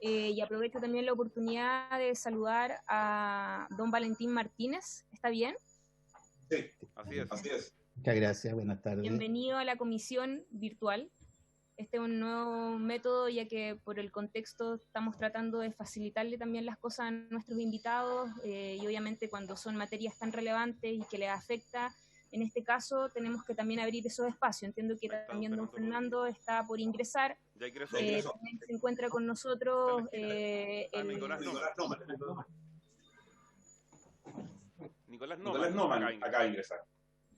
y aprovecho también la oportunidad de saludar a don Valentín Martínez. ¿Está bien? Sí, así es. Muchas gracias, buenas tardes. Bienvenido a la comisión virtual. Este es un nuevo método, ya que por el contexto estamos tratando de facilitarle también las cosas a nuestros invitados, y obviamente cuando son materias tan relevantes y que les afecta, en este caso tenemos que también abrir esos espacios. Entiendo que también don Fernando está por ingresar. Ya ingresó. También se encuentra con nosotros Nicolás Noman acaba de ingresar.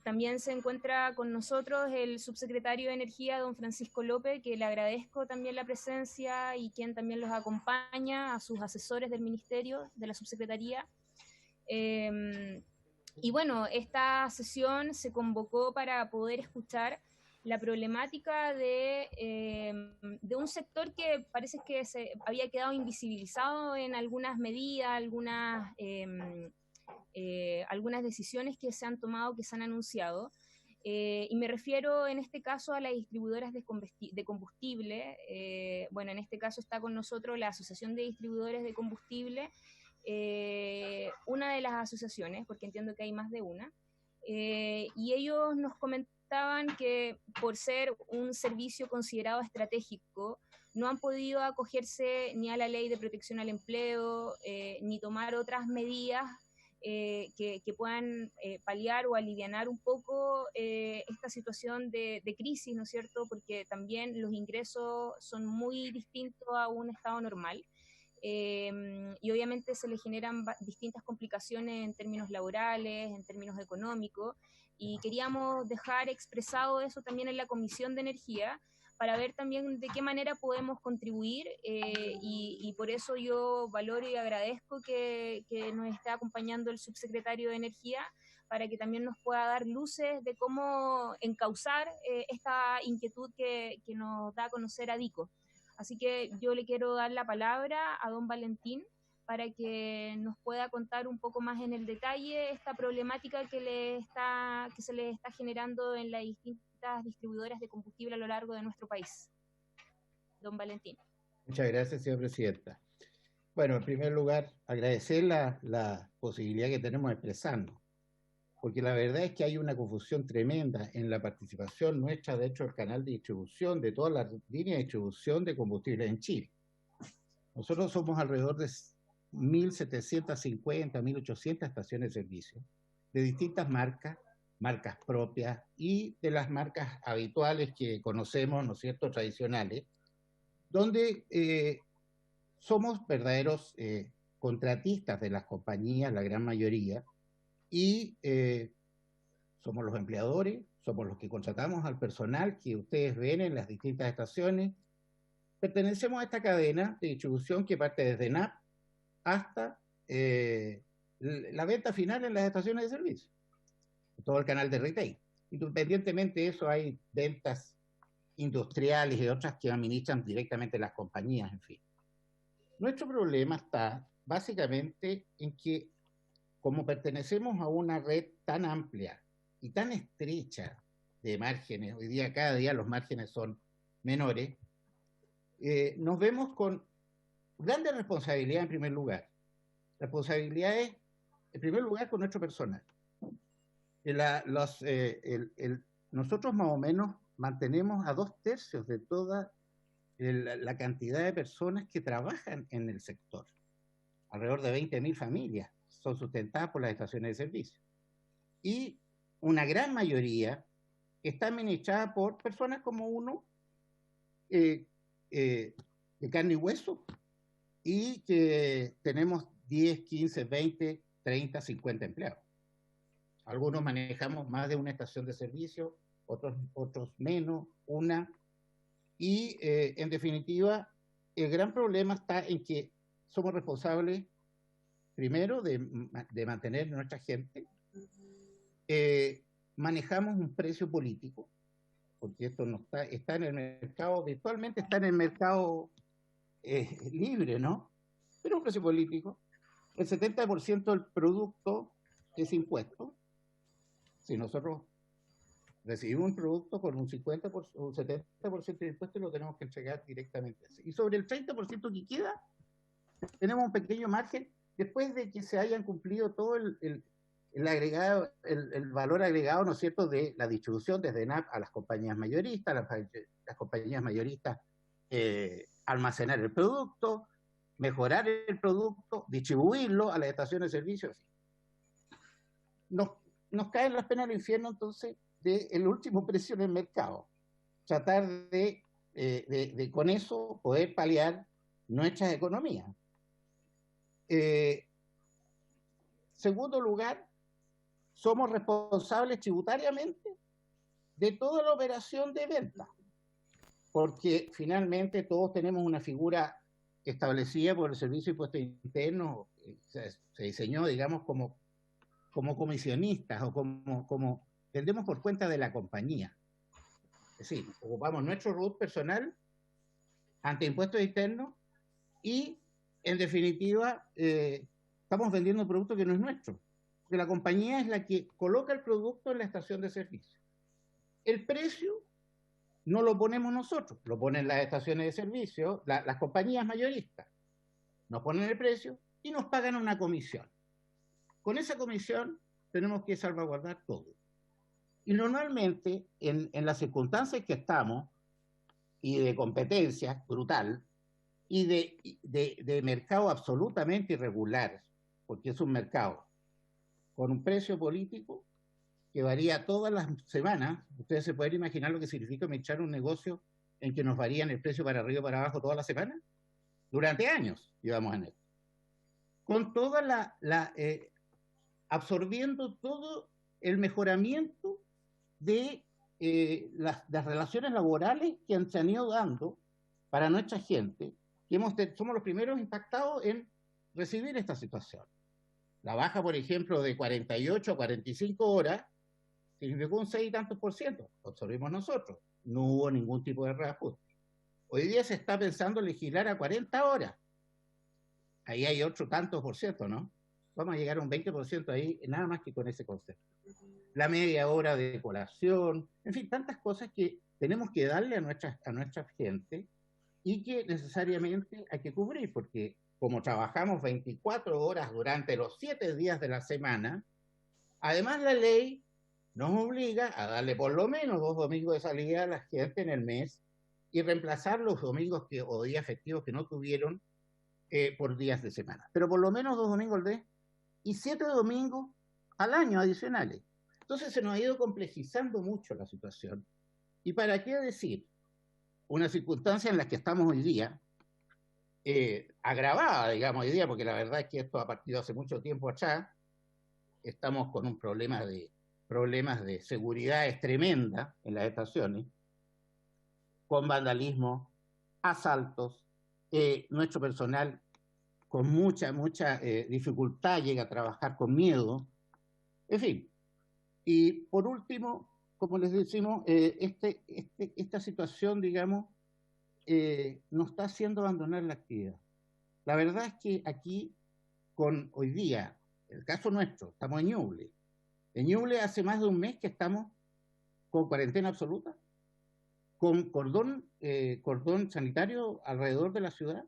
También se encuentra con nosotros el subsecretario de Energía, don Francisco López, que le agradezco también la presencia y quien también los acompaña, a sus asesores del Ministerio, de la Subsecretaría. Y bueno, esta sesión se convocó para poder escuchar la problemática de un sector que parece que se había quedado invisibilizado en algunas medidas, algunas decisiones que se han tomado, que se han anunciado. Y me refiero en este caso a las distribuidoras de combustible. Bueno, en este caso está con nosotros la Asociación de Distribuidores de Combustible, una de las asociaciones, porque entiendo que hay más de una, y ellos nos comentaban que por ser un servicio considerado estratégico, no han podido acogerse ni a la ley de protección al empleo, ni tomar otras medidas que puedan paliar o alivianar un poco esta situación de crisis, ¿no es cierto? Porque también los ingresos son muy distintos a un estado normal. Y obviamente se le generan distintas complicaciones en términos laborales, en términos económicos, y queríamos dejar expresado eso también en la Comisión de Energía, para ver también de qué manera podemos contribuir, y por eso yo valoro y agradezco que nos esté acompañando el subsecretario de Energía, para que también nos pueda dar luces de cómo encauzar esta inquietud que nos da a conocer ADICO. Así que yo le quiero dar la palabra a don Valentín para que nos pueda contar un poco más en el detalle esta problemática que se le está generando en las distintas distribuidoras de combustible a lo largo de nuestro país. Don Valentín. Muchas gracias, señora presidenta. Bueno, en primer lugar, agradecer la posibilidad que tenemos de expresarnos, porque la verdad es que hay una confusión tremenda en la participación nuestra dentro del canal de distribución, de todas las líneas de distribución de combustibles en Chile. Nosotros somos alrededor de 1.750, 1.800 estaciones de servicio, de distintas marcas, marcas propias y de las marcas habituales que conocemos, ¿no es cierto?, tradicionales, donde somos verdaderos contratistas de las compañías, la gran mayoría, y somos los empleadores, somos los que contratamos al personal que ustedes ven en las distintas estaciones. Pertenecemos a esta cadena de distribución que parte desde NAP hasta la venta final en las estaciones de servicio, todo el canal de retail. Independientemente de eso, hay ventas industriales y otras que administran directamente las compañías, en fin. Nuestro problema está básicamente en que, como pertenecemos a una red tan amplia y tan estrecha de márgenes, hoy día cada día los márgenes son menores, nos vemos con grande responsabilidad en primer lugar. Responsabilidades, en primer lugar, con nuestro personal. Nosotros más o menos mantenemos a 2/3 de toda la cantidad de personas que trabajan en el sector. Alrededor de 20.000 familias son sustentadas por las estaciones de servicio. Y una gran mayoría está administrada por personas como uno, de carne y hueso, y que tenemos 10, 15, 20, 30, 50 empleados. Algunos manejamos más de una estación de servicio, otros menos, una. Y en definitiva, el gran problema está en que somos responsables, primero, de mantener a nuestra gente. Manejamos un precio político, porque esto no está en el mercado, virtualmente está en el mercado libre, ¿no? Pero un precio político. El 70% del producto es impuesto. Si nosotros recibimos un producto con un 50%, un 70% de impuestos, lo tenemos que entregar directamente. Y sobre el 30% que queda, tenemos un pequeño margen después de que se hayan cumplido todo el agregado, el valor agregado, ¿no es cierto?, de la distribución desde ENAP a las compañías mayoristas, las compañías mayoristas almacenar el producto, mejorar el producto, distribuirlo a las estaciones de servicio. Nos caen las penas del infierno, entonces, del último precio en el mercado. Tratar de con eso poder paliar nuestras economías. Segundo lugar, somos responsables tributariamente de toda la operación de venta, porque finalmente todos tenemos una figura establecida por el Servicio de Impuestos Internos, se diseñó, digamos, como comisionistas o como vendemos por cuenta de la compañía. Es decir, ocupamos nuestro RUT personal ante impuestos internos y, en definitiva, estamos vendiendo un producto que no es nuestro, porque la compañía es la que coloca el producto en la estación de servicio. El precio no lo ponemos nosotros, lo ponen las estaciones de servicio, las compañías mayoristas. Nos ponen el precio y nos pagan una comisión. Con esa comisión tenemos que salvaguardar todo. Y normalmente, en las circunstancias que estamos, y de competencia brutal, y de mercado absolutamente irregular, porque es un mercado con un precio político que varía todas las semanas. Ustedes se pueden imaginar lo que significa echar un negocio en que nos varían el precio para arriba y para abajo todas las semanas. Durante años llevamos en esto. Con toda absorbiendo todo el mejoramiento de las relaciones laborales que se han ido dando para nuestra gente, que somos los primeros impactados en recibir esta situación. La baja, por ejemplo, de 48 a 45 horas significó un 6 y tantos %, lo absorbimos nosotros, no hubo ningún tipo de reajuste. Hoy día se está pensando legislar a 40 horas, ahí hay otro tanto % ¿no? Vamos a llegar a un 20% ahí, nada más que con ese concepto. La media hora de colación, en fin, tantas cosas que tenemos que darle a nuestra gente y que necesariamente hay que cubrir, porque como trabajamos 24 horas durante los 7 días de la semana, además la ley nos obliga a darle por lo menos 2 domingos de salida a la gente en el mes y reemplazar los domingos o días festivos que no tuvieron por días de semana. Pero por lo menos 2 domingos al mes y 7 domingos al año adicionales. Entonces se nos ha ido complejizando mucho la situación. ¿Y para qué decir? Una circunstancia en la que estamos hoy día, agravada, digamos, hoy día, porque la verdad es que esto ha partido hace mucho tiempo atrás, estamos con un problemas de seguridad tremenda en las estaciones, con vandalismo, asaltos, nuestro personal con mucha dificultad llega a trabajar con miedo, en fin. Y por último, como les decimos, esta situación, digamos, nos está haciendo abandonar la actividad. La verdad es que aquí, hoy día, el caso nuestro, estamos en Ñuble. En Ñuble hace más de un mes que estamos con cuarentena absoluta, con cordón sanitario alrededor de la ciudad.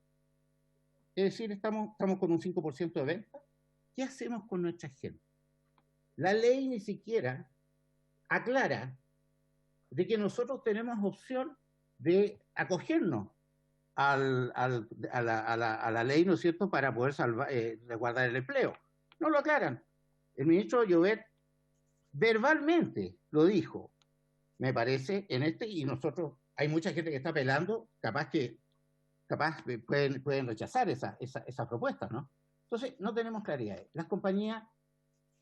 Es decir, estamos con un 5% de venta. ¿Qué hacemos con nuestra gente? La ley ni siquiera aclara de que nosotros tenemos opción de acogernos a la ley, ¿no es cierto?, para poder resguardar el empleo. No lo aclaran. El ministro Llobet verbalmente lo dijo, me parece, y nosotros, hay mucha gente que está apelando, capaz pueden rechazar esa propuesta, ¿no? Entonces, no tenemos claridad. Las compañías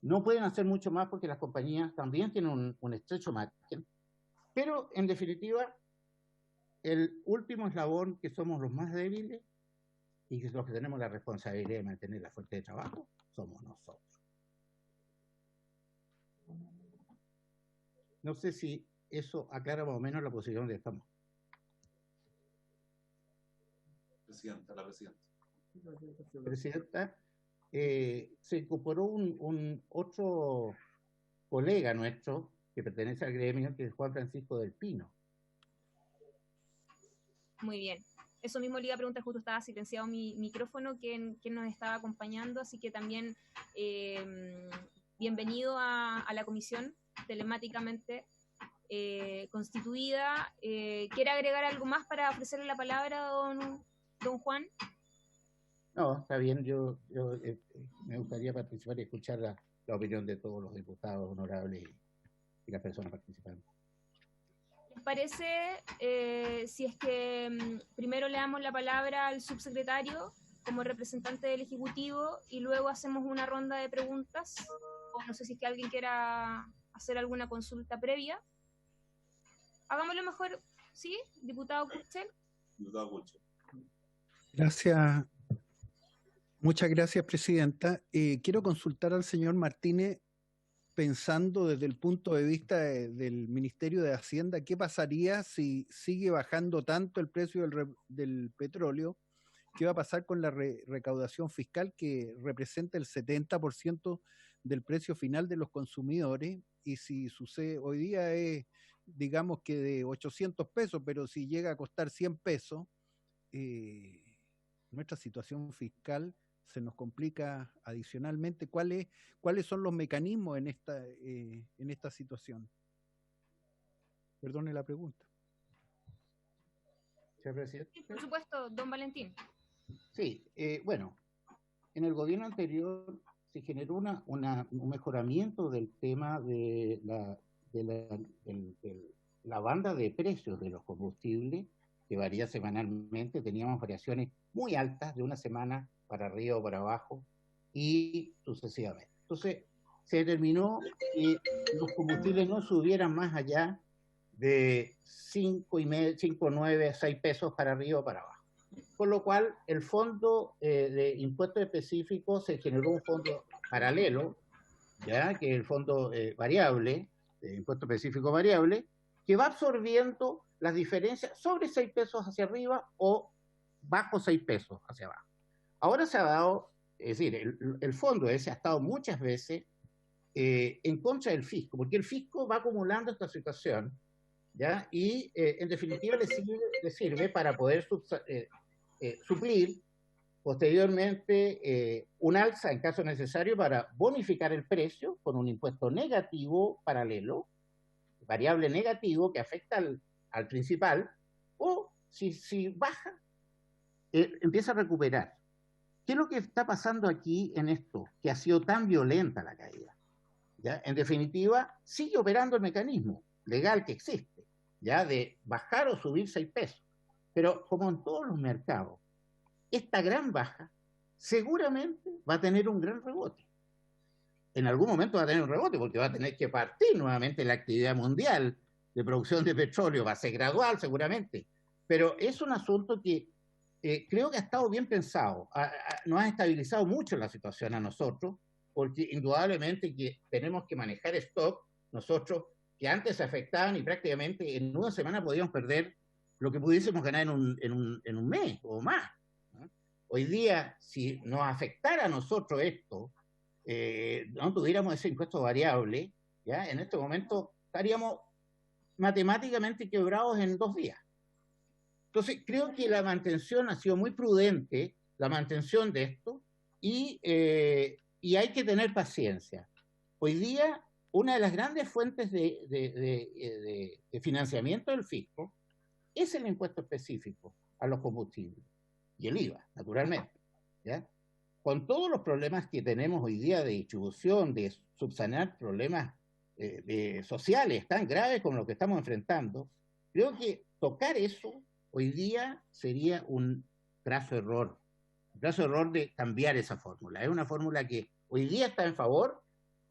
no pueden hacer mucho más porque las compañías también tienen un estrecho margen, pero en definitiva, el último eslabón, que somos los más débiles y que los que tenemos la responsabilidad de mantener la fuente de trabajo, somos nosotros. No sé si eso aclara más o menos la posición donde estamos. Presidenta, se incorporó un otro colega nuestro que pertenece al gremio, que es Juan Francisco del Pino. Muy bien. eso mismo le iba a preguntar, justo estaba silenciado mi micrófono, quién nos estaba acompañando, así que también bienvenido a la comisión telemáticamente constituida. ¿Quiere agregar algo más para ofrecerle la palabra a don Juan? No, está bien, yo me gustaría participar y escuchar la opinión de todos los diputados honorables y las personas participantes. ¿Les parece si es que primero le damos la palabra al subsecretario como representante del Ejecutivo y luego hacemos una ronda de preguntas? O no sé si es que alguien quiera hacer alguna consulta previa. Hagámoslo mejor, ¿sí? Diputado Kuchel. Diputado Kuchel. Gracias. Muchas gracias, presidenta. Quiero consultar al señor Martínez, pensando desde el punto de vista del Ministerio de Hacienda, ¿qué pasaría si sigue bajando tanto el precio del petróleo? ¿Qué va a pasar con la recaudación fiscal, que representa el 70% del precio final de los consumidores? Y si sucede, hoy día es, digamos que de 800 pesos, pero si llega a costar 100 pesos, nuestra situación fiscal se nos complica adicionalmente. ¿Cuáles son los mecanismos en esta situación? Perdone la pregunta. Señor presidente. Sí, por supuesto, don Valentín. Sí, bueno, en el gobierno anterior se generó un mejoramiento del tema de la banda de precios de los combustibles, que varía semanalmente. Teníamos variaciones muy altas de una semana para arriba o para abajo y sucesivamente. Entonces se determinó que los combustibles no subieran más allá de 5,9, 6 pesos para arriba o para abajo. Con lo cual el fondo de impuestos específicos, se generó un fondo paralelo, ¿ya? Que es el fondo variable, de impuesto específico variable, que va absorbiendo las diferencias sobre 6 pesos hacia arriba o bajo 6 pesos hacia abajo. Ahora se ha dado, es decir, el fondo ese ha estado muchas veces en contra del fisco, porque el fisco va acumulando esta situación, ¿ya? Y en definitiva le sirve para poder suplir posteriormente un alza en caso necesario para bonificar el precio con un impuesto negativo paralelo, variable negativo que afecta al principal, o si baja, empieza a recuperar. ¿Qué es lo que está pasando aquí en esto? Que ha sido tan violenta la caída, ¿ya? En definitiva, sigue operando el mecanismo legal que existe, ¿ya? De bajar o subir 6 pesos. Pero como en todos los mercados, esta gran baja seguramente va a tener un gran rebote. En algún momento va a tener un rebote porque va a tener que partir nuevamente la actividad mundial de producción de petróleo. Va a ser gradual seguramente, pero es un asunto que creo que ha estado bien pensado. Nos ha estabilizado mucho la situación a nosotros, porque indudablemente que tenemos que manejar stock, nosotros que antes se afectaban y prácticamente en una semana podíamos perder lo que pudiésemos ganar en un mes o más, ¿no? Hoy día, si nos afectara a nosotros esto, no tuviéramos ese impuesto variable, ¿ya? En este momento estaríamos matemáticamente quebrados en 2 días. Entonces, creo que la mantención ha sido muy prudente, la mantención de esto, y hay que tener paciencia. Hoy día, una de las grandes fuentes de financiamiento del fisco es el impuesto específico a los combustibles y el IVA, naturalmente, ¿ya? Con todos los problemas que tenemos hoy día de distribución, de subsanar problemas sociales tan graves como los que estamos enfrentando, creo que tocar eso hoy día sería un graso error de cambiar esa fórmula. Es una fórmula que hoy día está en favor,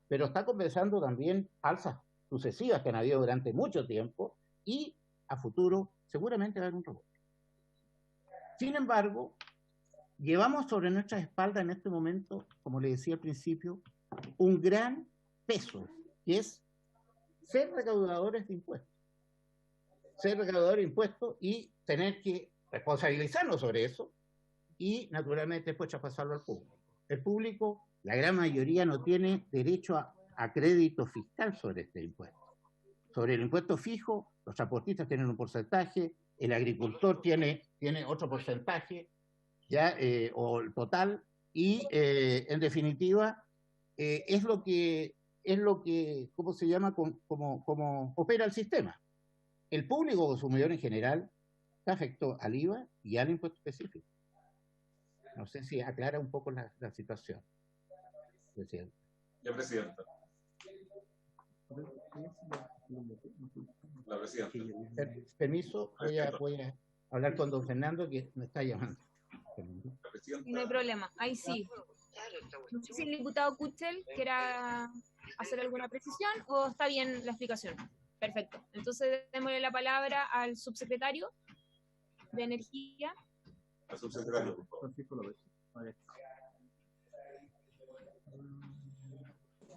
pero está compensando también alzas sucesivas que han habido durante mucho tiempo y a futuro seguramente va a haber un rebote. Sin embargo, llevamos sobre nuestras espaldas en este momento, como le decía al principio, un gran peso, que es ser recaudadores de impuestos. Ser recaudador de impuestos y tener que responsabilizarnos sobre eso y naturalmente después traspasarlo al público. El público, la gran mayoría, no tiene derecho a crédito fiscal sobre este impuesto. Sobre el impuesto fijo, los transportistas tienen un porcentaje, el agricultor tiene otro porcentaje, ¿ya? O el total, y en definitiva es lo que, ¿cómo se llama? Como opera el sistema. El público consumidor en general está afectado al IVA y al impuesto específico. No sé si aclara un poco la situación, presidente. Ya, presidenta. La presidenta. Permiso, voy a hablar con don Fernando, que me está llamando. No hay problema, ahí sí. No sé si el diputado Kuchel quiera hacer alguna precisión o está bien la explicación. Perfecto. Entonces démosle la palabra al subsecretario de Energía. Al subsecretario, por favor.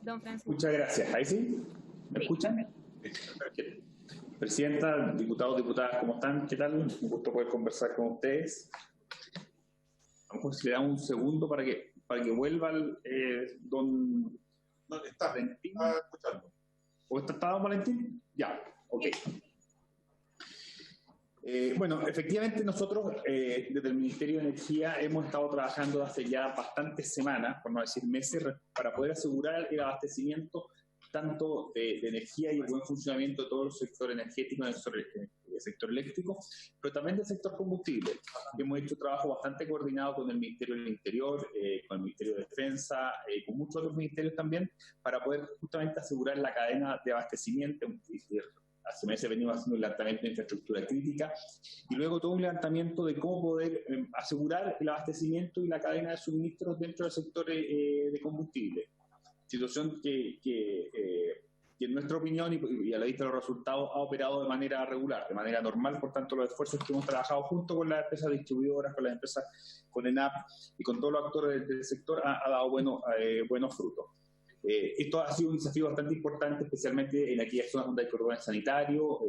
Don Francisco. Muchas gracias. ¿Ahí sí? ¿Me escuchan? Sí. Presidenta, diputados, diputadas, ¿cómo están? ¿Qué tal? Un gusto poder conversar con ustedes. Vamos, le damos un segundo para que vuelva don... No, está Valentín. Está escuchando. ¿O está don Valentín? Ya, ok. Bueno, efectivamente nosotros desde el Ministerio de Energía hemos estado trabajando hace ya bastantes semanas, por no decir meses, para poder asegurar el abastecimiento tanto de energía y el buen funcionamiento de todo el sector energético, el sector eléctrico, pero también del sector combustible. Hemos hecho trabajo bastante coordinado con el Ministerio del Interior, con el Ministerio de Defensa, con muchos otros ministerios también, para poder justamente asegurar la cadena de abastecimiento. Hace meses venimos haciendo un levantamiento de infraestructura crítica y luego todo un levantamiento de cómo poder asegurar el abastecimiento y la cadena de suministros dentro del sector de combustible. Situación que en nuestra opinión y a la vista de los resultados ha operado de manera regular, de manera normal. Por tanto, los esfuerzos que hemos trabajado junto con las empresas distribuidoras, con las empresas, con ENAP y con todos los actores del sector ha dado buenos frutos. Esto ha sido un desafío bastante importante, especialmente en aquellas zonas donde hay cordones sanitarios,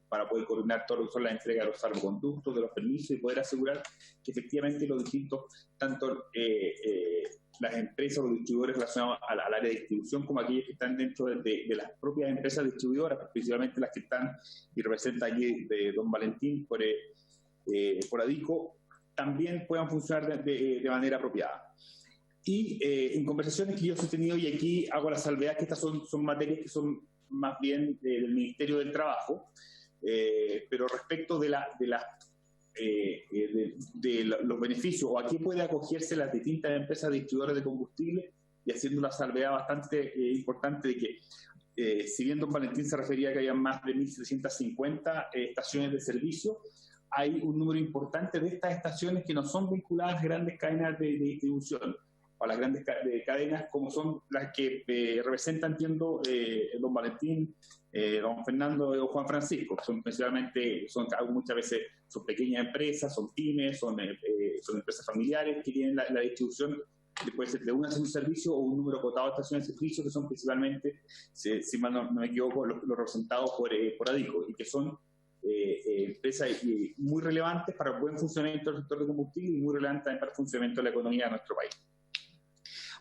para poder coordinar todo lo que son la entrega de los salvoconductos, de los permisos y poder asegurar que efectivamente los distintos, tanto las empresas o los distribuidores relacionados al área de distribución como aquellos que están dentro de las propias empresas distribuidoras, principalmente las que están y representan aquí de don Valentín por ADICO, también puedan funcionar de manera apropiada. Y en conversaciones que yo he tenido, y aquí hago la salvedad que estas son materias que son más bien del Ministerio del Trabajo, pero respecto de los beneficios o a qué puede acogerse las distintas empresas distribuidoras de combustible, y haciendo una salvedad bastante importante de que si bien don Valentín se refería a que había más de 1.750 estaciones de servicio, hay un número importante de estas estaciones que no son vinculadas a grandes cadenas de distribución, o a las grandes cadenas como son las que representan, entiendo, don Valentín, don Fernando o Juan Francisco. Son principalmente, muchas veces son pequeñas empresas, son pymes, son empresas familiares que tienen la distribución, que puede ser de una estación de servicio o un número acotado de estaciones de servicio, que son principalmente, si mal no me equivoco, los representados por ADICO, y que son empresas muy relevantes para el buen funcionamiento del sector de combustible y muy relevantes también para el funcionamiento de la economía de nuestro país.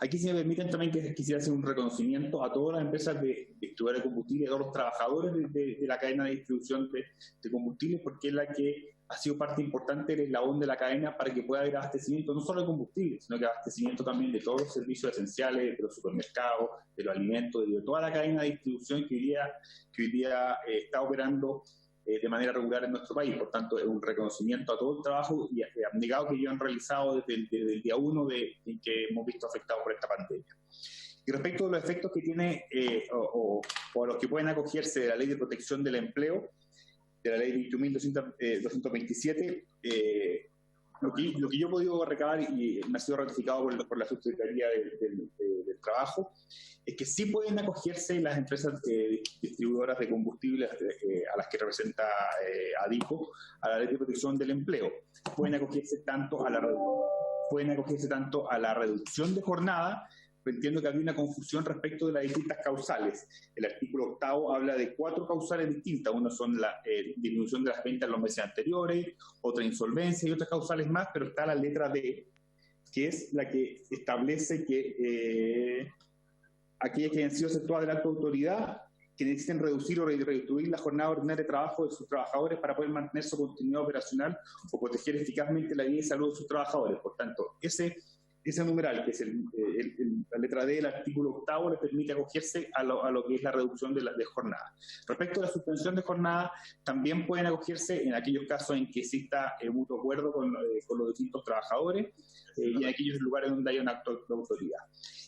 Aquí, si me permiten, también que quisiera hacer un reconocimiento a todas las empresas de distribuidores de combustible, a todos los trabajadores de la cadena de distribución de combustible, porque es la que ha sido parte importante del eslabón de la cadena para que pueda haber abastecimiento no solo de combustible, sino que abastecimiento también de todos los servicios esenciales, de los supermercados, de los alimentos, de toda la cadena de distribución que hoy día está operando de manera regular en nuestro país. Por tanto, es un reconocimiento a todo el trabajo y abnegado que ellos han realizado desde el día 1 en que hemos visto afectados por esta pandemia. Y respecto a los efectos que tiene o a los que pueden acogerse de la Ley de Protección del Empleo, de la Ley 21.227, lo que yo he podido recabar y me ha sido ratificado por la Subsecretaría del Trabajo, es que sí pueden acogerse las empresas distribuidoras de combustibles a las que representa ADICO a la Ley de Protección del Empleo. Pueden acogerse tanto a la reducción de jornada. Entiendo que había una confusión respecto de las distintas causales. El artículo 8 habla de 4 causales distintas. Una son la disminución de las ventas en los meses anteriores, otra insolvencia y otras causales más, pero está la letra D, que es la que establece que aquellas que hayan sido efectuadas de la autoridad que necesiten reducir o redistribuir la jornada ordinaria de trabajo de sus trabajadores para poder mantener su continuidad operacional o proteger eficazmente la vida y salud de sus trabajadores. Por tanto, ese numeral, que es la letra D del artículo 8º, le permite acogerse a lo que es la reducción de jornada. Respecto a la suspensión de jornada, también pueden acogerse en aquellos casos en que exista mutuo acuerdo con los distintos trabajadores y en aquellos lugares donde haya un acto de autoridad.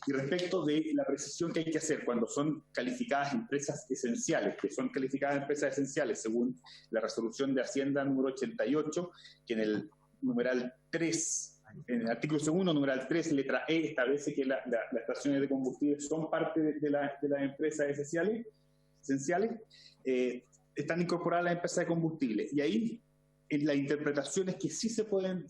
Y respecto de la precisión que hay que hacer cuando son calificadas empresas esenciales, que son calificadas empresas esenciales según la resolución de Hacienda número 88, que en el numeral 3, en el artículo 2, numeral 3, letra E, establece que las estaciones de combustible son parte de las empresas esenciales, están incorporadas a las empresas de combustible. Y ahí en la interpretación es que sí se pueden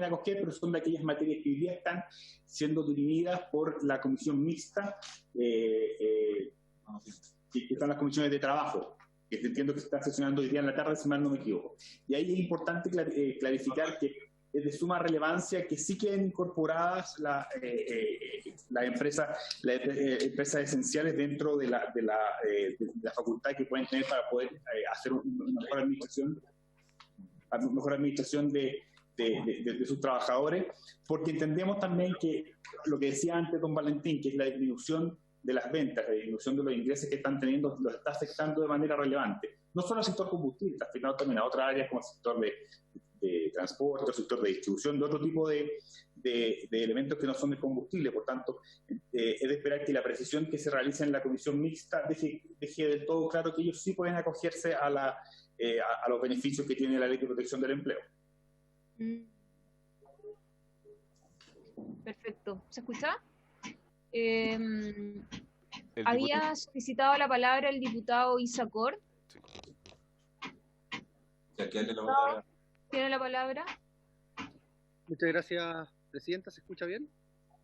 acoger, pero son de aquellas materias que hoy día están siendo dirimidas por la comisión mixta, que están las comisiones de trabajo, que entiendo que se está sesionando hoy día en la tarde, si mal no me equivoco. Y ahí es importante clarificar que es de suma relevancia que sí queden incorporadas las empresas esenciales dentro de la facultad que pueden tener para poder hacer una mejor administración de sus trabajadores, porque entendemos también que lo que decía antes don Valentín, que es la disminución de las ventas, la disminución de los ingresos que están teniendo, los está afectando de manera relevante. No solo al sector combustible, está afectando también a otras áreas como el sector de transporte, el sector de distribución, de otro tipo de elementos que no son de combustible. Por tanto, es de esperar que la precisión que se realiza en la comisión mixta deje del todo claro que ellos sí pueden acogerse a los beneficios que tiene la Ley de Protección del Empleo. Perfecto. ¿Se escucha? Había solicitado la palabra el diputado Isacor. ¿Tiene la palabra? Muchas gracias, Presidenta. ¿Se escucha bien?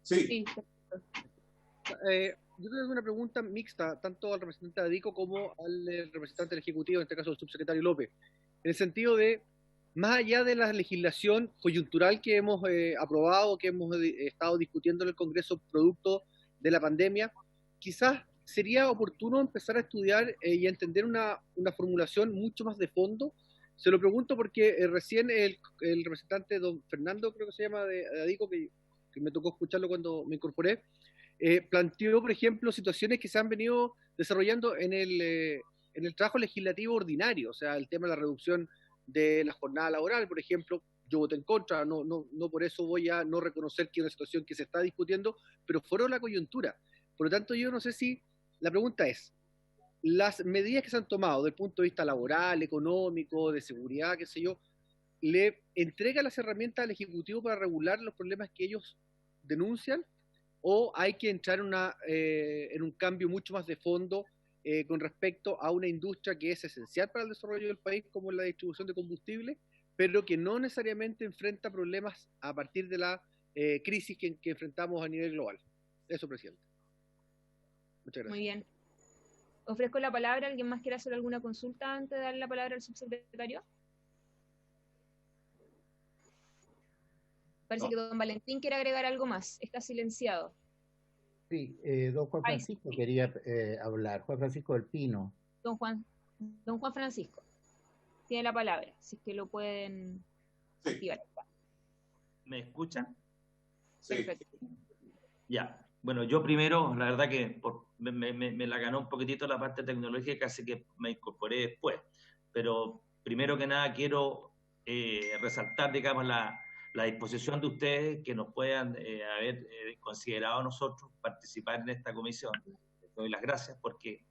Sí. Yo tengo una pregunta mixta, tanto al representante Adico como al representante del Ejecutivo, en este caso el subsecretario López, en el sentido de, más allá de la legislación coyuntural que hemos aprobado, que hemos estado discutiendo en el Congreso producto de la pandemia, quizás sería oportuno empezar a estudiar y a entender una formulación mucho más de fondo. Se lo pregunto porque recién el representante don Fernando, creo que se llama, de Adico, que me tocó escucharlo cuando me incorporé, planteó, por ejemplo, situaciones que se han venido desarrollando en el trabajo legislativo ordinario, o sea, el tema de la reducción de la jornada laboral, por ejemplo. Yo voté en contra, no por eso voy a no reconocer que es una situación que se está discutiendo, pero fueron la coyuntura. Por lo tanto, yo no sé si, la pregunta es, las medidas que se han tomado desde el punto de vista laboral, económico, de seguridad, qué sé yo, ¿le entrega las herramientas al Ejecutivo para regular los problemas que ellos denuncian? ¿O hay que entrar en un cambio mucho más de fondo con respecto a una industria que es esencial para el desarrollo del país, como la distribución de combustible, pero que no necesariamente enfrenta problemas a partir de la crisis que enfrentamos a nivel global? Eso, Presidente. Muchas gracias. Muy bien. Ofrezco la palabra. ¿Alguien más quiere hacer alguna consulta antes de darle la palabra al subsecretario? Parece que don Valentín quiere agregar algo más. Está silenciado. Sí, don Juan Francisco quería hablar. Juan Francisco del Pino. Don Juan Francisco tiene la palabra, si es que lo pueden activar. ¿Me escuchan? Sí. Perfecto. Ya. Bueno, yo primero, la verdad que me la ganó un poquitito la parte tecnológica, así que me incorporé después. Pero primero que nada quiero resaltar, digamos, la disposición de ustedes que nos puedan haber considerado a nosotros participar en esta comisión. Les doy las gracias porque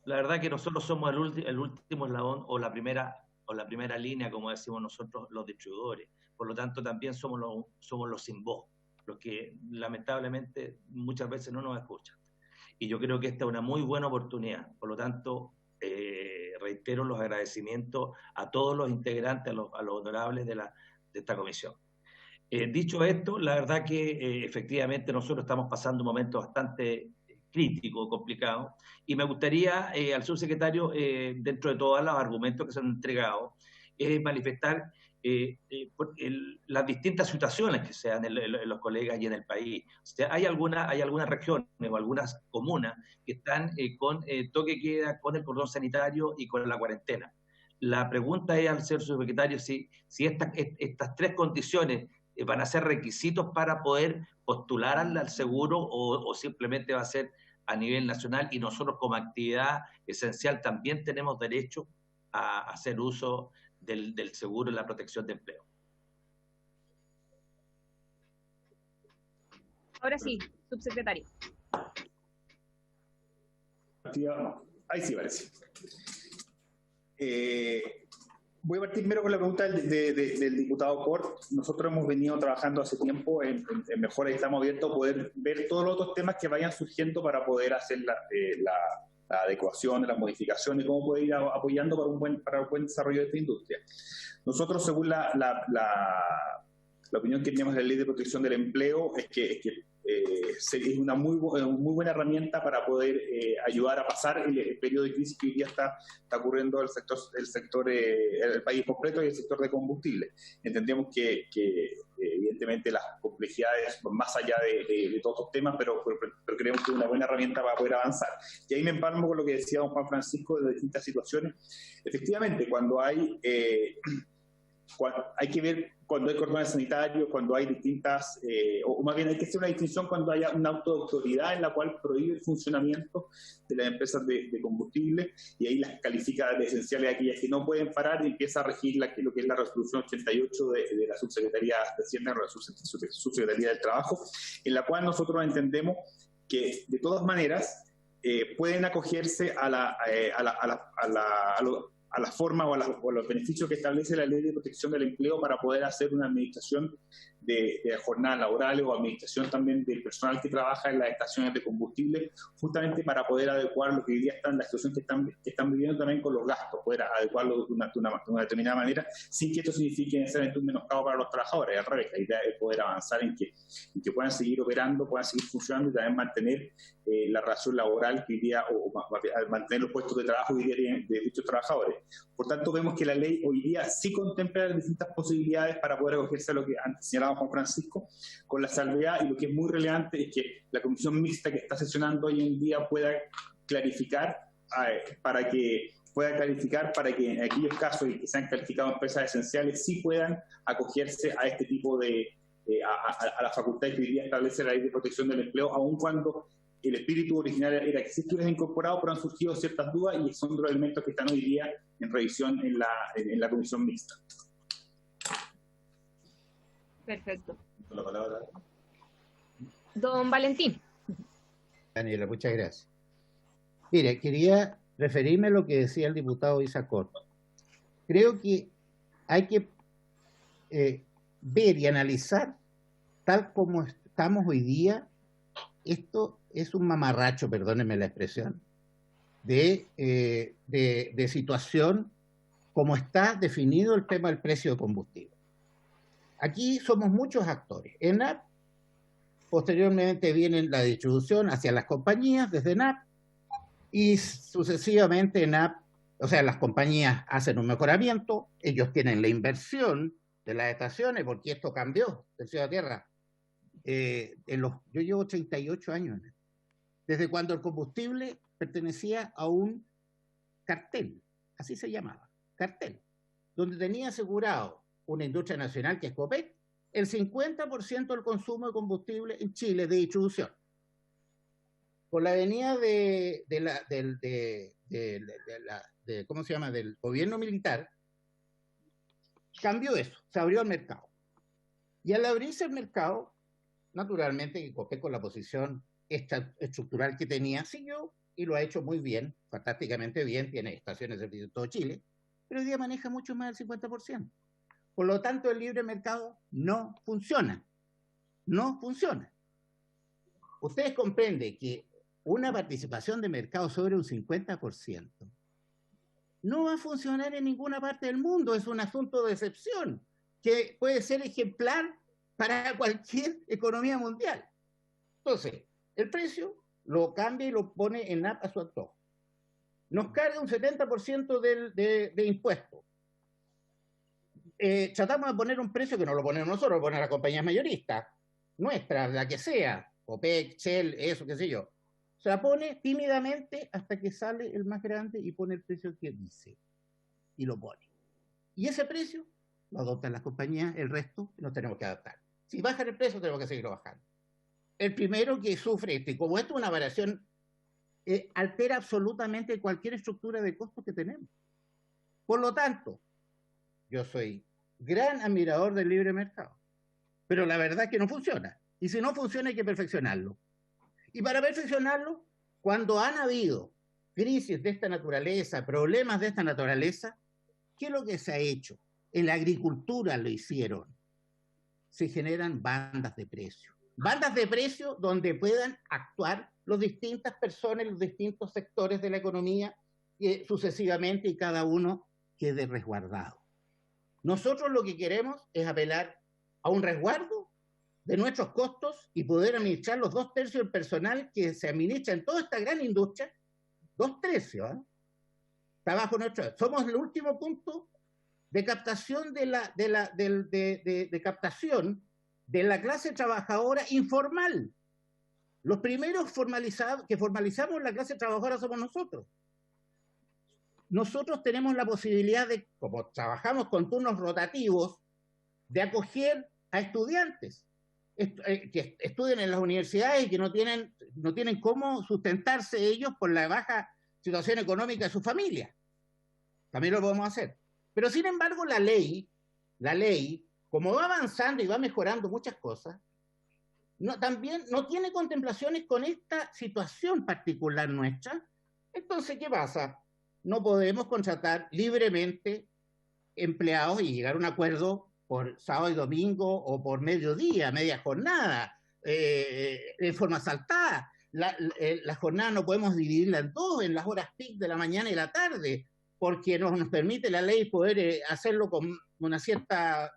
la verdad que nosotros somos el último eslabón o la primera línea, como decimos nosotros, los distribuidores. Por lo tanto, también somos los sin voz, los que lamentablemente muchas veces no nos escuchan. Y yo creo que esta es una muy buena oportunidad. Por lo tanto, reitero los agradecimientos a todos los integrantes, a los honorables de esta comisión. Dicho esto, la verdad que efectivamente nosotros estamos pasando un momento bastante crítico, complicado, y me gustaría al subsecretario, dentro de todos los argumentos que se han entregado, manifestar las distintas situaciones que se dan en los colegas y en el país. O sea, hay algunas regiones o algunas comunas que están con toque de queda, con el cordón sanitario y con la cuarentena. La pregunta es al señor subsecretario si estas tres condiciones van a ser requisitos para poder postular al seguro o simplemente va a ser a nivel nacional y nosotros como actividad esencial también tenemos derecho a hacer uso del seguro y la protección de empleo. Ahora sí, subsecretario. Ahí sí parece. Voy a partir primero con la pregunta del diputado Cort. Nosotros hemos venido trabajando hace tiempo en mejoras y estamos abiertos a poder ver todos los otros temas que vayan surgiendo para poder hacer la adecuación, las modificaciones, cómo poder ir apoyando para un buen desarrollo de esta industria. Nosotros, según la opinión que tenemos de la Ley de Protección del Empleo, es que es una muy buena herramienta para poder ayudar a pasar el periodo de crisis que hoy día está ocurriendo el país completo y el sector de combustible. Entendemos que evidentemente las complejidades van más allá de todos estos temas, pero creemos que es una buena herramienta para poder avanzar. Y ahí me empalmo con lo que decía don Juan Francisco de distintas situaciones. Efectivamente, cuando hay que ver cuando hay cordones sanitarios, cuando hay distintas, o más bien hay que hacer una distinción cuando haya una autoridad en la cual prohíbe el funcionamiento de las empresas de combustible y ahí las califica de esenciales aquellas que no pueden parar y empieza a regir lo que es la resolución 88 de la Subsecretaría de Hacienda, la Subsecretaría del Trabajo, en la cual nosotros entendemos que de todas maneras pueden acogerse a la forma o a los beneficios que establece la Ley de Protección del Empleo para poder hacer una administración de jornadas laborales o administración también del personal que trabaja en las estaciones de combustible, justamente para poder adecuar lo que hoy día está en la situación que están viviendo también con los gastos, poder adecuarlo de una determinada manera, sin que esto signifique necesariamente un menoscabo para los trabajadores. Al revés, la idea es poder avanzar en que puedan seguir operando, puedan seguir funcionando y también mantener la relación laboral que hoy día, o mantener los puestos de trabajo que hoy día tienen de dichos trabajadores. Por tanto, vemos que la ley hoy día sí contempla las distintas posibilidades para poder acogerse a lo que antes señalaba Juan Francisco, con la salvedad, y lo que es muy relevante es que la comisión mixta que está sesionando hoy en día pueda clarificar para que en aquellos casos en que se han calificado empresas esenciales sí puedan acogerse a este tipo de a la facultad que hoy día establece la Ley de Protección del Empleo, aun cuando el espíritu original era que sí estuviera incorporado, pero han surgido ciertas dudas y son los elementos que están hoy día en revisión en la comisión mixta. Perfecto. La palabra. Don Valentín. Daniela, muchas gracias. Mire, quería referirme a lo que decía el diputado Isacor. Creo que hay que ver y analizar, tal como estamos hoy día, esto es un mamarracho, perdónenme la expresión, de situación como está definido el tema del precio de combustible. Aquí somos muchos actores. ENAP, posteriormente viene la distribución hacia las compañías desde ENAP, y sucesivamente ENAP, o sea, las compañías hacen un mejoramiento, ellos tienen la inversión de las estaciones, porque esto cambió del cielo a tierra. Yo llevo 38 años, desde cuando el combustible pertenecía a un cartel, así se llamaba, cartel, donde tenía asegurado una industria nacional que es Copec, el 50% del consumo de combustible en Chile de distribución. Con la venida ¿cómo se llama?, del gobierno militar, cambió eso, se abrió el mercado. Y al abrirse el mercado, naturalmente que Copec, con la posición estructural que tenía, siguió y lo ha hecho muy bien, fantásticamente bien, tiene estaciones de servicio en todo Chile, pero hoy día maneja mucho más del 50%. Por lo tanto, el libre mercado no funciona. No funciona. Ustedes comprenden que una participación de mercado sobre un 50% no va a funcionar en ninguna parte del mundo. Es un asunto de excepción que puede ser ejemplar para cualquier economía mundial. Entonces, el precio lo cambia y lo pone en NAP a su antojo. Nos carga un 70% de impuestos. tratamos de poner un precio que no lo ponemos nosotros, lo ponen las compañías mayoristas, nuestras, la que sea, OPEC, Shell, eso, qué sé yo. Se la pone tímidamente hasta que sale el más grande y pone el precio que dice. Y lo pone. Y ese precio lo adoptan las compañías, el resto nos tenemos que adaptar. Si baja el precio, tenemos que seguirlo bajando. El primero que sufre esto, y como esto es una variación, altera absolutamente cualquier estructura de costos que tenemos. Por lo tanto, yo soy gran admirador del libre mercado, pero la verdad es que no funciona. Y si no funciona hay que perfeccionarlo. Y para perfeccionarlo, cuando han habido crisis de esta naturaleza, problemas de esta naturaleza, ¿qué es lo que se ha hecho? En la agricultura lo hicieron. Se generan bandas de precio. Bandas de precio donde puedan actuar las distintas personas, los distintos sectores de la economía, sucesivamente, y cada uno quede resguardado. Nosotros lo que queremos es apelar a un resguardo de nuestros costos y poder administrar los 2/3 del personal que se administra en toda esta gran industria. 2/3, ¿eh? Está bajo nuestro. Somos el último punto de captación de captación de la clase trabajadora informal. Los primeros que formalizamos la clase trabajadora somos nosotros. Nosotros tenemos la posibilidad de, como trabajamos con turnos rotativos, de acoger a estudiantes que estudian en las universidades y que no tienen cómo sustentarse ellos por la baja situación económica de su familia. También lo podemos hacer. Pero sin embargo la ley, como va avanzando y va mejorando muchas cosas, también no tiene contemplaciones con esta situación particular nuestra. Entonces, ¿qué pasa? No podemos contratar libremente empleados y llegar a un acuerdo por sábado y domingo o por mediodía, media jornada, en forma saltada. La jornada no podemos dividirla en dos, en las horas peak de la mañana y la tarde, porque nos permite la ley poder hacerlo con una cierta,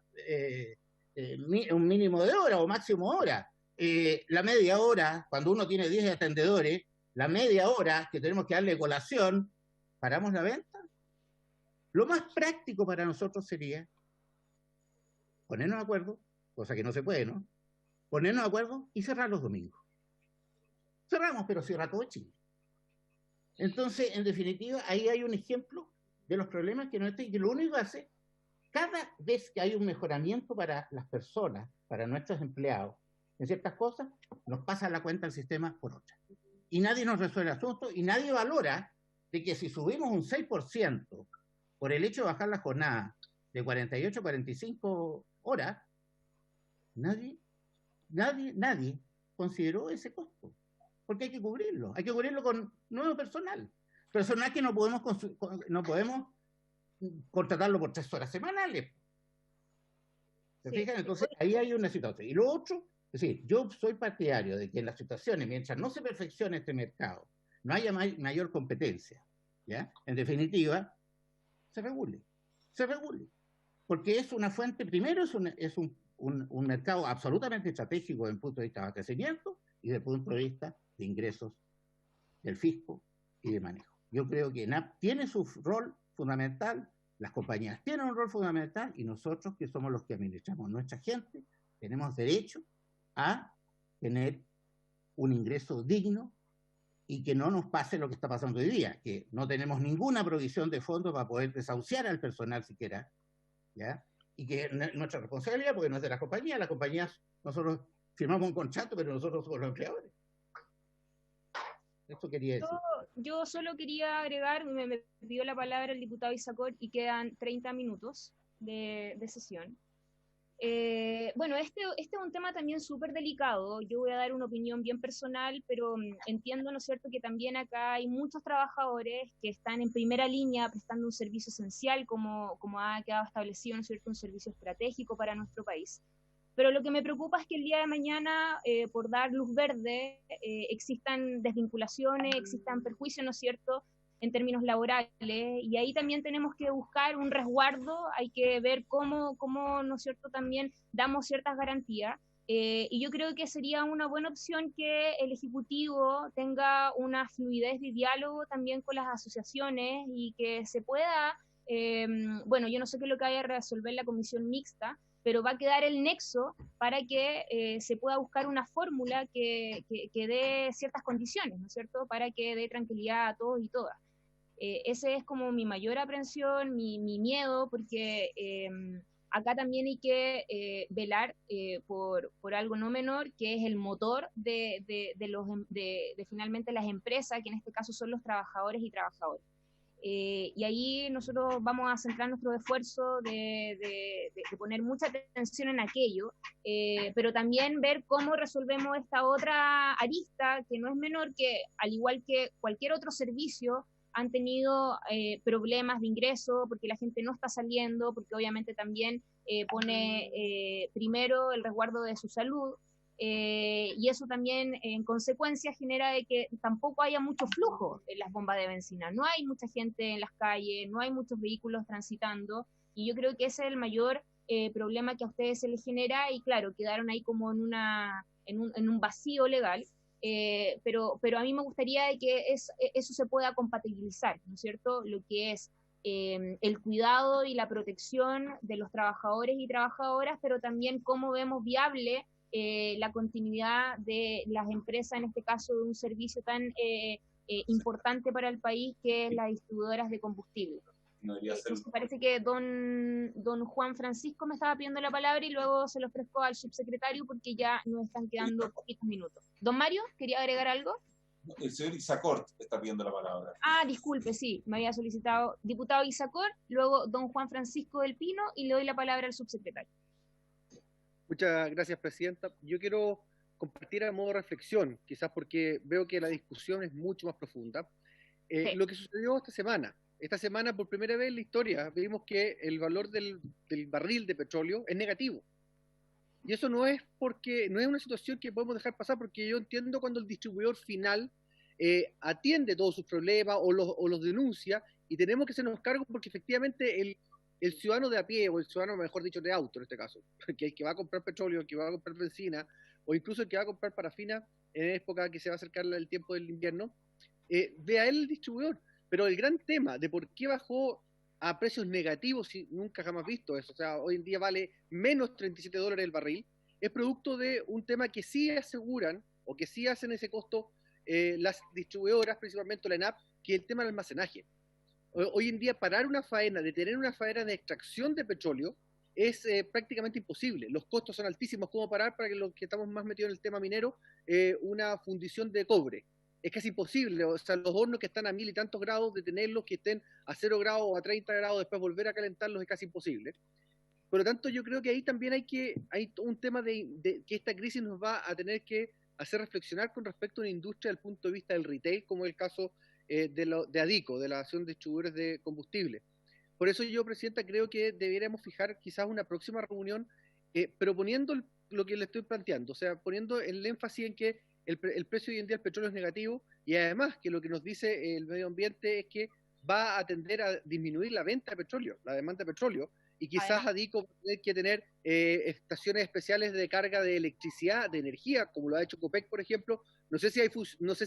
un mínimo de hora o máximo hora. La media hora, cuando uno tiene 10 atendedores, la media hora que tenemos que darle colación, ¿paramos la venta? Lo más práctico para nosotros sería ponernos de acuerdo, cosa que no se puede, ¿no? Ponernos de acuerdo y cerrar los domingos. Cerramos, pero cierra todo Chile. Entonces, en definitiva, ahí hay un ejemplo de los problemas que no están, y que lo único que hace, cada vez que hay un mejoramiento para las personas, para nuestros empleados, en ciertas cosas, nos pasa la cuenta al sistema por otra. Y nadie nos resuelve el asunto, y nadie valora de que si subimos un 6% por el hecho de bajar la jornada de 48 a 45 horas, nadie consideró ese costo. Porque hay que cubrirlo con nuevo personal que no podemos contratarlo por 3 horas semanales. ¿Se fijan? Entonces ahí hay una situación. Y lo otro, es decir, yo soy partidario de que en las situaciones, mientras no se perfeccione este mercado, no haya mayor competencia, ¿ya? En definitiva, se regule. Porque es una fuente, primero es un mercado absolutamente estratégico desde el punto de vista de abastecimiento y desde el punto de vista de ingresos del fisco y de manejo. Yo creo que ENAP tiene su rol fundamental, las compañías tienen un rol fundamental, y nosotros, que somos los que administramos nuestra gente, tenemos derecho a tener un ingreso digno y que no nos pase lo que está pasando hoy día, que no tenemos ninguna provisión de fondos para poder desahuciar al personal siquiera, ¿ya? Y que es nuestra responsabilidad, porque no es de las compañías, nosotros firmamos un contrato, pero nosotros somos los empleadores. Esto quería decir. Yo solo quería agregar, me pidió la palabra el diputado Isacor y quedan 30 minutos de sesión. Bueno, este es un tema también súper delicado. Yo voy a dar una opinión bien personal, pero entiendo, ¿no es cierto?, que también acá hay muchos trabajadores que están en primera línea prestando un servicio esencial, como ha quedado establecido, ¿no es cierto?, un servicio estratégico para nuestro país. Pero lo que me preocupa es que el día de mañana, por dar luz verde, existan desvinculaciones, existan perjuicios, ¿no es cierto?, en términos laborales, y ahí también tenemos que buscar un resguardo, hay que ver cómo ¿no es cierto?, también damos ciertas garantías, y yo creo que sería una buena opción que el Ejecutivo tenga una fluidez de diálogo también con las asociaciones y que se pueda bueno, yo no sé qué es lo que vaya a resolver la comisión mixta, pero va a quedar el nexo para que se pueda buscar una fórmula que dé ciertas condiciones, ¿no es cierto?, para que dé tranquilidad a todos y todas. Ese es como mi mayor aprensión, mi miedo, porque acá también hay que velar por algo no menor, que es el motor de finalmente las empresas, que en este caso son los trabajadores y trabajadoras. Y ahí nosotros vamos a centrar nuestro esfuerzo de poner mucha atención en aquello, pero también ver cómo resolvemos esta otra arista, que no es menor, que al igual que cualquier otro servicio, han tenido problemas de ingreso, porque la gente no está saliendo, porque obviamente también pone primero el resguardo de su salud, y eso también en consecuencia genera de que tampoco haya mucho flujo en las bombas de bencina. No hay mucha gente en las calles, no hay muchos vehículos transitando, y yo creo que ese es el mayor problema que a ustedes se les genera, y claro, quedaron ahí como en un vacío legal. Pero a mí me gustaría que eso se pueda compatibilizar, ¿no es cierto? Lo que es el cuidado y la protección de los trabajadores y trabajadoras, pero también cómo vemos viable la continuidad de las empresas, en este caso de un servicio tan importante para el país, que es las distribuidoras de combustible. No debería ser. Parece que don Juan Francisco me estaba pidiendo la palabra y luego se lo ofrezco al subsecretario porque ya nos están quedando poquitos minutos. Don Mario, ¿quería agregar algo? El señor Isacort está pidiendo la palabra. Ah, disculpe, sí, me había solicitado diputado Isacort, luego don Juan Francisco del Pino, y le doy la palabra al subsecretario. Muchas gracias, presidenta. Yo quiero compartir a modo de reflexión, quizás porque veo que la discusión es mucho más profunda. Sí. Lo que sucedió esta semana, por primera vez en la historia, vimos que el valor del barril de petróleo es negativo. Y eso no es una situación que podemos dejar pasar, porque yo entiendo cuando el distribuidor final atiende todos sus problemas o los denuncia, y tenemos que hacernos cargo porque efectivamente el ciudadano de a pie, o el ciudadano, mejor dicho, de auto en este caso, que el que va a comprar petróleo, el que va a comprar benzina, o incluso el que va a comprar parafina en época que se va a acercar el tiempo del invierno, ve a él el distribuidor. Pero el gran tema de por qué bajó a precios negativos, y nunca jamás visto eso, o sea, hoy en día vale menos $37 el barril, es producto de un tema que sí aseguran, o que sí hacen ese costo las distribuidoras, principalmente la ENAP, que es el tema del almacenaje. Hoy en día parar una faena, detener una faena de extracción de petróleo, es prácticamente imposible. Los costos son altísimos. ¿Cómo parar, para que los que estamos más metidos en el tema minero, una fundición de cobre? Es casi imposible. O sea, los hornos que están a 1000 y tantos grados, detenerlos, que estén a 0 grados o a 30 grados, después volver a calentarlos, es casi imposible. Por lo tanto, yo creo que ahí también hay un tema de que esta crisis nos va a tener que hacer reflexionar con respecto a una industria desde el punto de vista del retail, como es el caso de ADICO, de la Asociación de Distribuidores de Combustible. Por eso yo, presidenta, creo que deberíamos fijar quizás una próxima reunión, pero poniendo lo que le estoy planteando, o sea, poniendo el énfasis en que el precio hoy en día del petróleo es negativo, y además que lo que nos dice el medio ambiente es que va a tender a disminuir la venta de petróleo, la demanda de petróleo, y quizás ADICO va a tener que tener estaciones especiales de carga de electricidad, de energía, como lo ha hecho Copec, por ejemplo. No sé si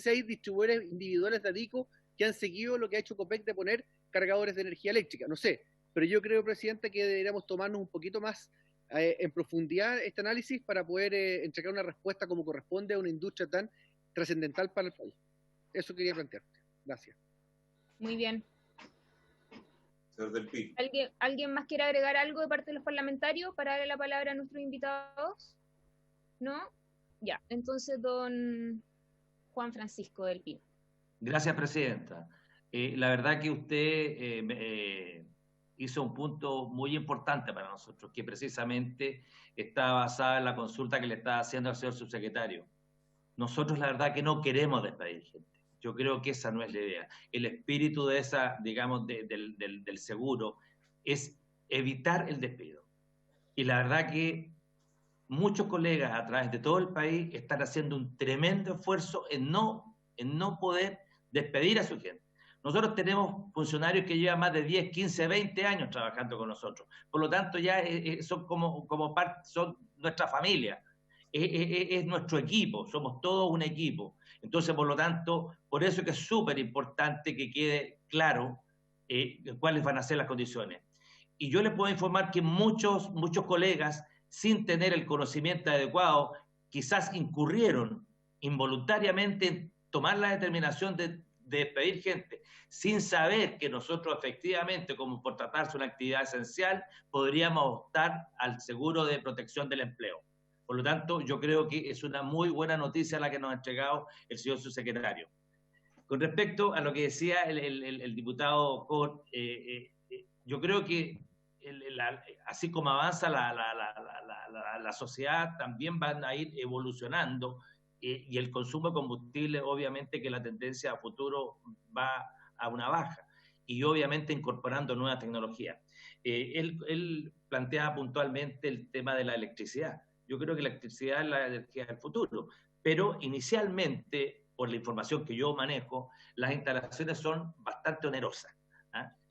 hay distribuidores individuales de ADICO que han seguido lo que ha hecho Copec de poner cargadores de energía eléctrica, no sé, pero yo creo, presidenta, que deberíamos tomarnos un poquito más en profundidad este análisis para poder entregar una respuesta como corresponde a una industria tan trascendental para el país. Eso quería plantearte. Gracias. Muy bien. Señor del PIB. ¿Alguien más quiere agregar algo de parte de los parlamentarios para darle la palabra a nuestros invitados? ¿No? Ya, entonces don Juan Francisco del Pino. Gracias, presidenta. La verdad que usted hizo un punto muy importante para nosotros, que precisamente está basada en la consulta que le está haciendo al señor subsecretario. Nosotros la verdad que no queremos despedir gente. Yo creo que esa no es la idea. El espíritu de esa, digamos, del seguro es evitar el despido. Y la verdad que muchos colegas a través de todo el país están haciendo un tremendo esfuerzo en no poder despedir a su gente. Nosotros tenemos funcionarios que llevan más de 10, 15, 20 años trabajando con nosotros. Por lo tanto, ya son como parte, son nuestra familia. Es nuestro equipo, somos todos un equipo. Entonces, por lo tanto, por eso es que es súper importante que quede claro cuáles van a ser las condiciones. Y yo les puedo informar que muchos colegas, sin tener el conocimiento adecuado, quizás incurrieron involuntariamente en tomar la determinación de despedir gente, sin saber que nosotros efectivamente, como por tratarse una actividad esencial, podríamos optar al seguro de protección del empleo. Por lo tanto, yo creo que es una muy buena noticia la que nos ha entregado el señor subsecretario. Con respecto a lo que decía el diputado Cort, yo creo que así como avanza la sociedad, también van a ir evolucionando y el consumo de combustible, obviamente que la tendencia a futuro va a una baja y obviamente incorporando nuevas tecnologías. Él planteaba puntualmente el tema de la electricidad. Yo creo que la electricidad es la energía del futuro, pero inicialmente, por la información que yo manejo, las instalaciones son bastante onerosas.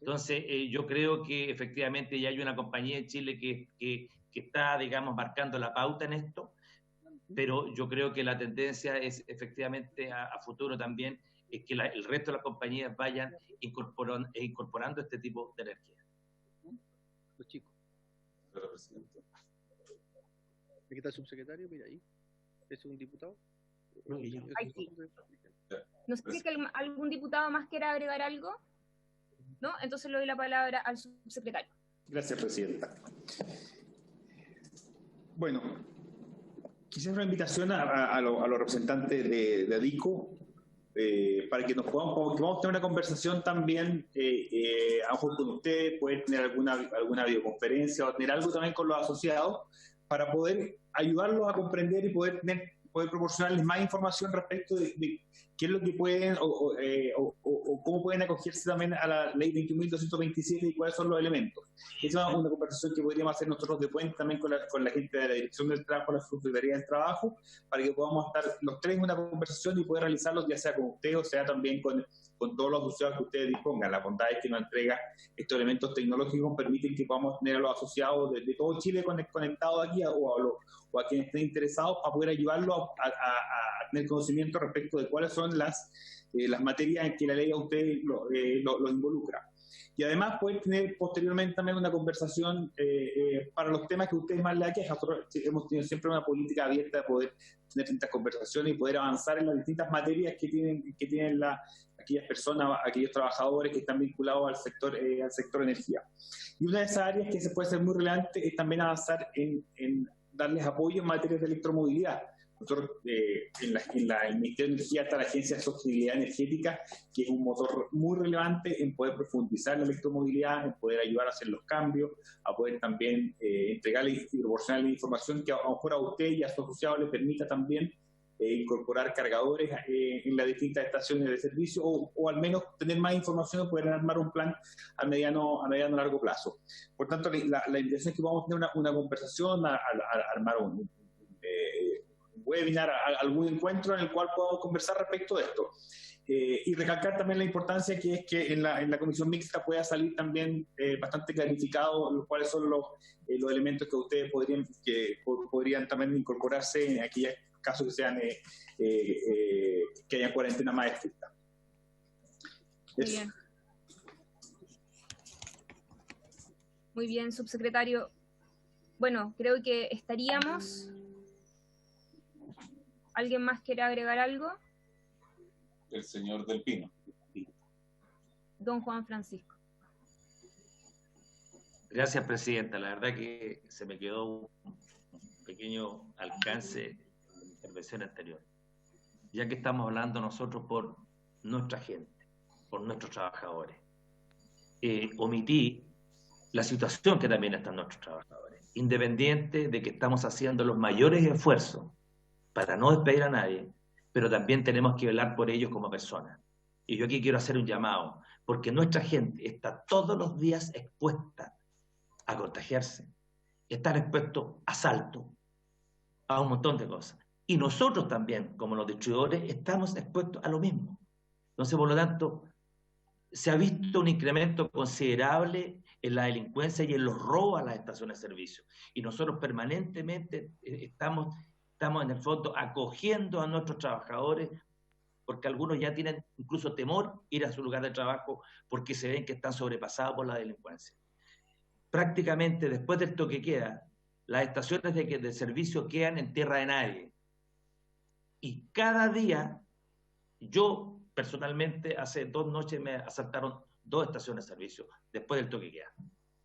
Entonces, yo creo que efectivamente ya hay una compañía en Chile que está, digamos, marcando la pauta en esto, pero yo creo que la tendencia es efectivamente a futuro también, es que el resto de las compañías vayan incorporando este tipo de energía. Los chicos. Aquí está el subsecretario, mira ahí. ¿Es un diputado? Ahí sí. No sé si algún diputado más quiera agregar algo. ¿No? Entonces le doy la palabra al subsecretario. Gracias, presidenta. Bueno, quisiera una invitación a los representantes de ADICO para que podamos tener una conversación también, a lo mejor con ustedes, poder tener alguna videoconferencia o tener algo también con los asociados para poder ayudarlos a comprender y poder proporcionarles más información respecto de qué es lo que pueden o cómo pueden acogerse también a la ley 21.227 y cuáles son los elementos. Esa es una conversación que podríamos hacer nosotros de puente también con la gente de la Dirección del Trabajo, la Subsecretaría del Trabajo, para que podamos estar los tres en una conversación y poder realizarlos ya sea con usted o sea también con todos los asociados que ustedes dispongan. La bondad es que nos entrega estos elementos tecnológicos, permiten que podamos tener a los asociados de todo Chile conectados aquí o a quienes estén interesados para poder ayudarlos a tener conocimiento respecto de cuáles son las materias en que la ley a ustedes los involucra. Y además poder tener posteriormente también una conversación para los temas que a ustedes más les aquejan. Nosotros hemos tenido siempre una política abierta de poder tener distintas conversaciones y poder avanzar en las distintas materias que tienen aquellas personas, aquellos trabajadores que están vinculados al sector energía. Y una de esas áreas que se puede ser muy relevante es también avanzar en darles apoyo en materia de electromovilidad. Nosotros, en el Ministerio de Energía está la Agencia de Sostenibilidad Energética, que es un motor muy relevante en poder profundizar la electromovilidad, en poder ayudar a hacer los cambios, a poder también entregarle y proporcionarle información que a lo mejor a usted y a su asociado le permita también incorporar cargadores en las distintas estaciones de servicio o al menos tener más información y poder armar un plan a mediano largo plazo. Por tanto, la invitación es que vamos a tener una conversación, a armar un webinar, algún encuentro en el cual podamos conversar respecto de esto. Y recalcar también la importancia que es que en la comisión mixta pueda salir también bastante clarificado cuáles son los elementos que ustedes podrían también incorporarse en aquellos casos que sean que haya cuarentena más estricta. Muy bien. Muy bien, subsecretario. Bueno, creo que estaríamos. ¿Alguien más quiere agregar algo? El señor Del Pino. Don Juan Francisco. Gracias, presidenta. La verdad que se me quedó un pequeño alcance de la intervención anterior. Ya que estamos hablando nosotros por nuestra gente, por nuestros trabajadores, omití la situación que también están nuestros trabajadores, independiente de que estamos haciendo los mayores esfuerzos para no despedir a nadie, pero también tenemos que velar por ellos como personas. Y yo aquí quiero hacer un llamado, porque nuestra gente está todos los días expuesta a contagiarse, estar expuesto a asalto, a un montón de cosas. Y nosotros también, como los distribuidores, estamos expuestos a lo mismo. Entonces, por lo tanto, se ha visto un incremento considerable en la delincuencia y en los robos a las estaciones de servicio. Y nosotros permanentemente estamos en el fondo acogiendo a nuestros trabajadores porque algunos ya tienen incluso temor ir a su lugar de trabajo porque se ven que están sobrepasados por la delincuencia. Prácticamente después del toque queda, las estaciones de servicio quedan en tierra de nadie. Y cada día, yo personalmente hace 2 noches me asaltaron 2 estaciones de servicio después del toque queda.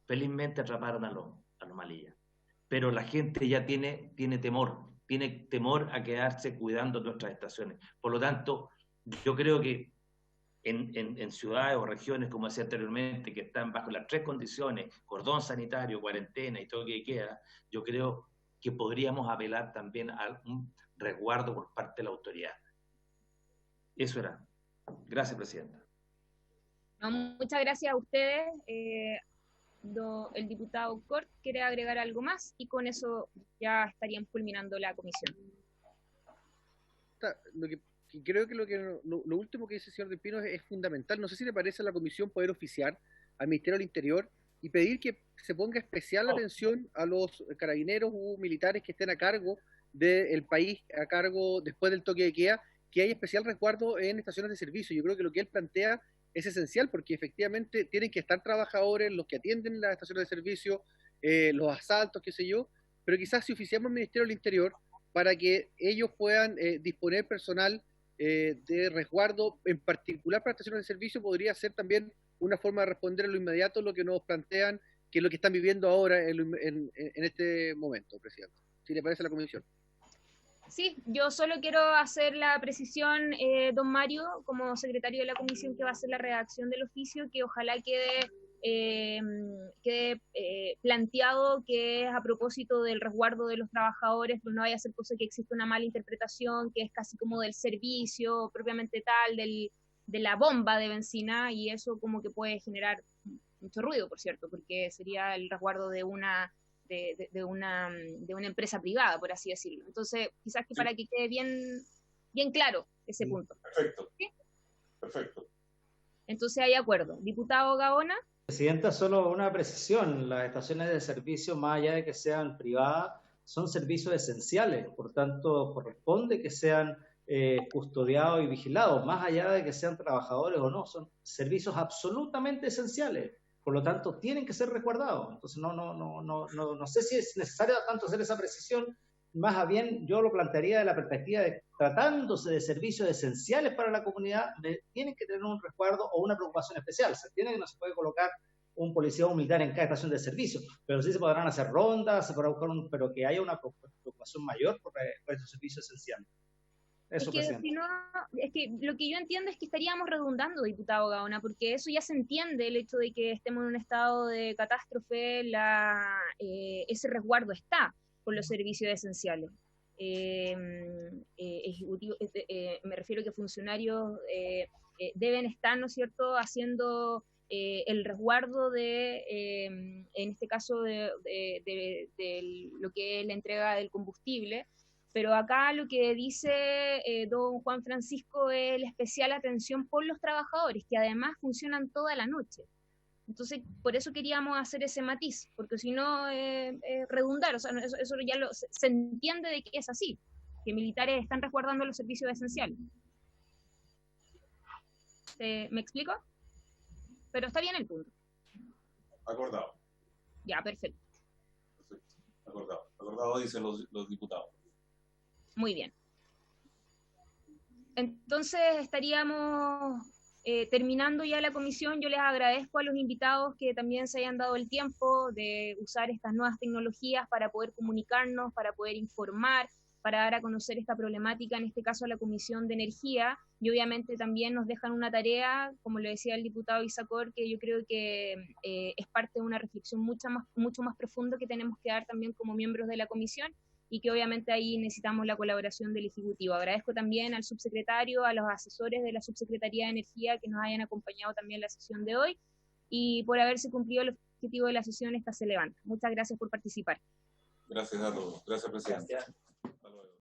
Felizmente atraparon a los malillas. Pero la gente ya tiene temor a quedarse cuidando nuestras estaciones. Por lo tanto, yo creo que en ciudades o regiones, como decía anteriormente, que están bajo las 3 condiciones, cordón sanitario, cuarentena y todo lo que queda, yo creo que podríamos apelar también a un resguardo por parte de la autoridad. Eso era. Gracias, Presidenta. No, muchas gracias a ustedes. El diputado Cort quiere agregar algo más y con eso ya estarían culminando la comisión. Creo que lo último que dice el señor Del Pino es fundamental. No sé si le parece a la comisión poder oficiar al Ministerio del Interior y pedir que se ponga especial atención a los carabineros u militares que estén a cargo del país, a cargo después del toque de queda, que hay especial resguardo en estaciones de servicio. Yo creo que lo que él plantea es esencial porque efectivamente tienen que estar trabajadores, los que atienden las estaciones de servicio, los asaltos, qué sé yo, pero quizás si oficiamos al Ministerio del Interior para que ellos puedan disponer personal de resguardo, en particular para estaciones de servicio, podría ser también una forma de responder en lo inmediato lo que nos plantean, que es lo que están viviendo ahora en este momento, Presidente. Si le parece a la Comisión. Sí, yo solo quiero hacer la precisión, don Mario, como secretario de la comisión que va a hacer la redacción del oficio, que ojalá quede planteado que es a propósito del resguardo de los trabajadores, pues no vaya a ser cosa que exista una mala interpretación, que es casi como del servicio propiamente tal, de la bomba de benzina, y eso como que puede generar mucho ruido, por cierto, porque sería el resguardo de una empresa privada, por así decirlo. Entonces, quizás que para que quede bien claro ese punto. Perfecto. ¿Sí? Perfecto. Entonces hay acuerdo. Diputado Gaona. Presidenta, solo una precisión. Las estaciones de servicio, más allá de que sean privadas, son servicios esenciales. Por tanto, corresponde que sean custodiados y vigilados, más allá de que sean trabajadores o no. Son servicios absolutamente esenciales. Por lo tanto, tienen que ser resguardados. Entonces, no sé si es necesario tanto hacer esa precisión. Más bien, yo lo plantearía de la perspectiva de, tratándose de servicios esenciales para la comunidad, tienen que tener un resguardo o una preocupación especial. Se entiende que no se puede colocar un policía o un militar en cada estación de servicio, pero sí se podrán hacer rondas, se podrá buscar pero que haya una preocupación mayor por estos servicios esenciales. Eso, es que lo que yo entiendo es que estaríamos redundando, diputado Gaona, porque eso ya se entiende, el hecho de que estemos en un estado de catástrofe, ese resguardo está por los servicios esenciales. Me refiero a que funcionarios deben estar, ¿no es cierto?, haciendo el resguardo en este caso, de lo que es la entrega del combustible. Pero acá lo que dice don Juan Francisco es la especial atención por los trabajadores, que además funcionan toda la noche. Entonces, por eso queríamos hacer ese matiz, porque si no, redundar, o sea, eso ya se entiende de que es así, que militares están resguardando los servicios esenciales. ¿Me explico? Pero está bien el punto. Acordado. Ya, perfecto. Acordado. Acordado, dicen los diputados. Muy bien. Entonces estaríamos terminando ya la comisión. Yo les agradezco a los invitados que también se hayan dado el tiempo de usar estas nuevas tecnologías para poder comunicarnos, para poder informar, para dar a conocer esta problemática, en este caso a la Comisión de Energía, y obviamente también nos dejan una tarea, como lo decía el diputado Isacor, que yo creo que es parte de una reflexión mucho más profunda que tenemos que dar también como miembros de la comisión, y que obviamente ahí necesitamos la colaboración del Ejecutivo. Agradezco también al subsecretario, a los asesores de la Subsecretaría de Energía que nos hayan acompañado también en la sesión de hoy, y por haberse cumplido el objetivo de la sesión, esta se levanta. Muchas gracias por participar. Gracias a todos. Gracias, presidente. Gracias.